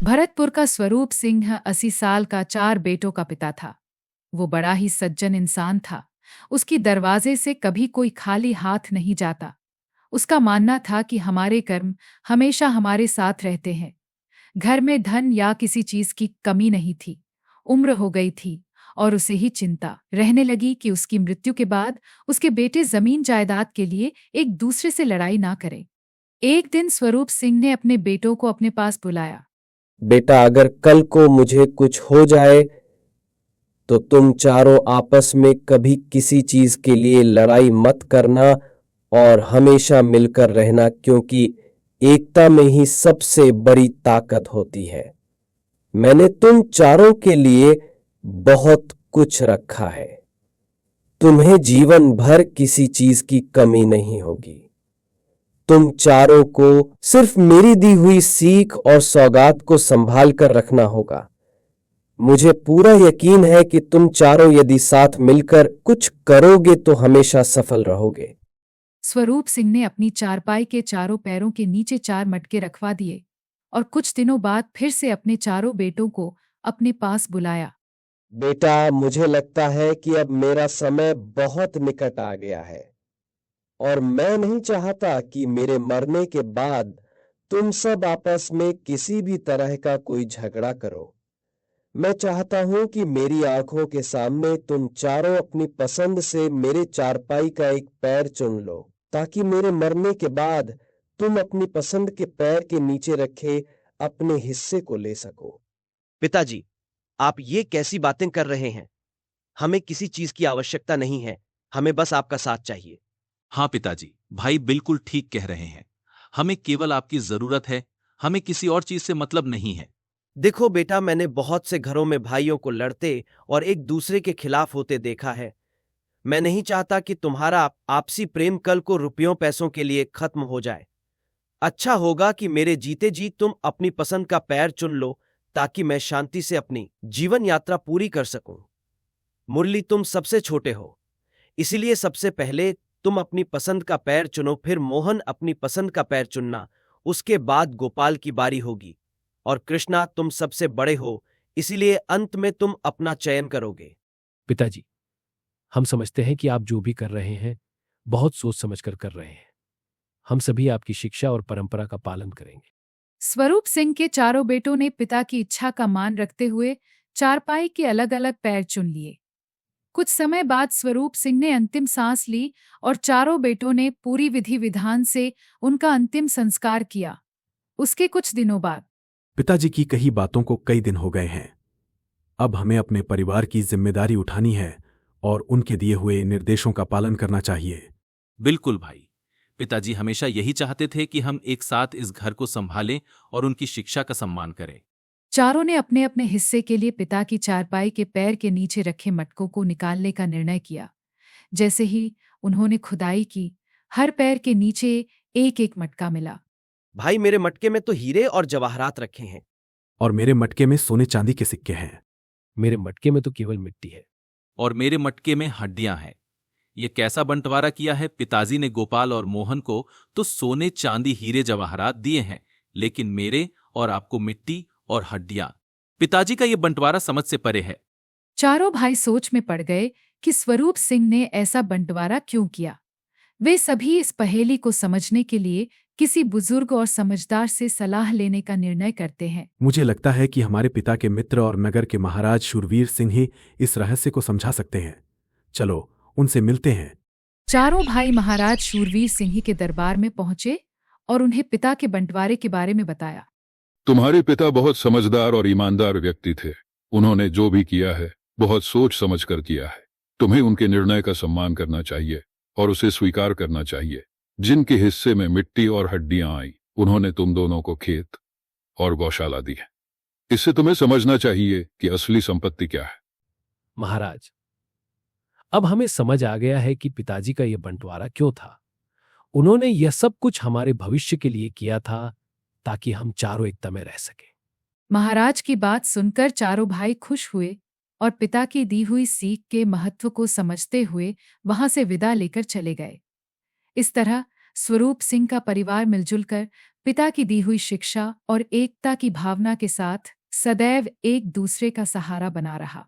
भरतपुर का स्वरूप सिंह 80 साल का 4 बेटों का पिता था। वो बड़ा ही सज्जन इंसान था। उसकी दरवाजे से कभी कोई खाली हाथ नहीं जाता। उसका मानना था कि हमारे कर्म हमेशा हमारे साथ रहते हैं। घर में धन या किसी चीज की कमी नहीं थी। उम्र हो गई थी और उसे ही चिंता रहने लगी कि उसकी मृत्यु के बाद उसके बेटे जमीन जायदाद के लिए एक दूसरे से लड़ाई ना करें। एक दिन स्वरूप सिंह ने अपने बेटों को अपने पास बुलाया। बेटा, अगर कल को मुझे कुछ हो जाए तो तुम चारों आपस में कभी किसी चीज के लिए लड़ाई मत करना और हमेशा मिलकर रहना, क्योंकि एकता में ही सबसे बड़ी ताकत होती है। मैंने तुम चारों के लिए बहुत कुछ रखा है। तुम्हें जीवन भर किसी चीज की कमी नहीं होगी। तुम चारों को सिर्फ मेरी दी हुई सीख और सौगात को संभाल कर रखना होगा। मुझे पूरा यकीन है कि तुम चारों यदि साथ मिलकर कुछ करोगे तो हमेशा सफल रहोगे। स्वरूप सिंह ने अपनी चारपाई के चारों पैरों के नीचे 4 मटके रखवा दिए और कुछ दिनों बाद फिर से अपने चारों बेटों को अपने पास बुलाया। बेटा, मुझे लगता है कि अब मेरा समय बहुत निकट आ गया है और मैं नहीं चाहता कि मेरे मरने के बाद तुम सब आपस में किसी भी तरह का कोई झगड़ा करो। मैं चाहता हूं कि मेरी आंखों के सामने तुम चारों अपनी पसंद से मेरे चारपाई का एक पैर चुन लो, ताकि मेरे मरने के बाद तुम अपनी पसंद के पैर के नीचे रखे अपने हिस्से को ले सको। पिताजी, आप ये कैसी बातें कर रहे हैं? हमें किसी चीज की आवश्यकता नहीं है। हमें बस आपका साथ चाहिए। हाँ पिताजी, भाई बिल्कुल ठीक कह रहे हैं। हमें केवल आपकी जरूरत है। हमें किसी और चीज से मतलब नहीं है। देखो बेटा, मैंने बहुत से घरों में भाइयों को लड़ते और एक दूसरे के खिलाफ होते देखा है। मैं नहीं चाहता कि तुम्हारा आपसी प्रेम कल को रुपयों पैसों के लिए खत्म हो जाए। अच्छा होगा कि मेरे जीते जी तुम अपनी पसंद का पैर चुन लो, ताकि मैं शांति से अपनी जीवन यात्रा पूरी कर सकूं। मुरली, तुम सबसे छोटे हो, इसलिए सबसे पहले तुम अपनी पसंद का पैर चुनो, फिर मोहन अपनी पसंद का पैर चुनना, उसके बाद गोपाल की बारी होगी, और कृष्णा, तुम सबसे बड़े हो, इसलिए अंत में तुम अपना चयन करोगे। पिताजी, हम समझते हैं कि आप जो भी कर रहे हैं बहुत सोच समझकर कर रहे हैं। हम सभी आपकी शिक्षा और परंपरा का पालन करेंगे। स्वरूप सिंह के चारों बेटों ने पिता की इच्छा का मान रखते हुए चारपाई के अलग अलग पैर चुन लिए। कुछ समय बाद स्वरूप सिंह ने अंतिम सांस ली और चारों बेटों ने पूरी विधि विधान से उनका अंतिम संस्कार किया। उसके कुछ दिनों बाद पिताजी की कही बातों को कई दिन हो गए हैं। अब हमें अपने परिवार की जिम्मेदारी उठानी है और उनके दिए हुए निर्देशों का पालन करना चाहिए। बिल्कुल भाई। पिताजी हमेशा यही चाहते थे कि हम एक साथ इस घर को संभालें और उनकी शिक्षा का सम्मान करें। चारों ने अपने अपने हिस्से के लिए पिता की चारपाई के पैर के नीचे रखे मटकों को निकालने का निर्णय किया। जैसे ही उन्होंने खुदाई की, हर पैर के नीचे एक एक मटका मिला। भाई, मेरे मटके में तो हीरे और जवाहरात रखे हैं। और मेरे मटके में सोने चांदी के सिक्के हैं। मेरे मटके में तो केवल मिट्टी है। और मेरे मटके में हड्डियां हैं। ये कैसा बंटवारा किया है? पिताजी ने गोपाल और मोहन को तो सोने चांदी हीरे जवाहरात दिए हैं, लेकिन मेरे और आपको मिट्टी और हड्डियां। पिताजी का ये बंटवारा समझ से परे है। चारों भाई सोच में पड़ गए कि स्वरूप सिंह ने ऐसा बंटवारा क्यों किया। वे सभी इस पहेली को समझने के लिए किसी बुजुर्ग और समझदार से सलाह लेने का निर्णय करते हैं। मुझे लगता है कि हमारे पिता के मित्र और नगर के महाराज शूरवीर सिंह ही इस रहस्य को समझा सकते हैं। चलो उनसे मिलते हैं। चारों भाई महाराज शूरवीर सिंह के दरबार में पहुंचे और उन्हें पिता के बंटवारे के बारे में बताया। तुम्हारे पिता बहुत समझदार और ईमानदार व्यक्ति थे। उन्होंने जो भी किया है बहुत सोच समझ कर किया है। तुम्हें उनके निर्णय का सम्मान करना चाहिए और उसे स्वीकार करना चाहिए। जिनके हिस्से में मिट्टी और हड्डियां आई, उन्होंने तुम दोनों को खेत और गौशाला दी है। इससे तुम्हें समझना चाहिए कि असली संपत्ति क्या है। महाराज, अब हमें समझ आ गया है कि पिताजी का यह बंटवारा क्यों था। उन्होंने यह सब कुछ हमारे भविष्य के लिए किया था, ताकि हम चारों एकता में रह सके। महाराज की बात सुनकर चारों भाई खुश हुए और पिता की दी हुई सीख के महत्व को समझते हुए वहां से विदा लेकर चले गए। इस तरह स्वरूप सिंह का परिवार मिलजुल कर पिता की दी हुई शिक्षा और एकता की भावना के साथ सदैव एक दूसरे का सहारा बना रहा।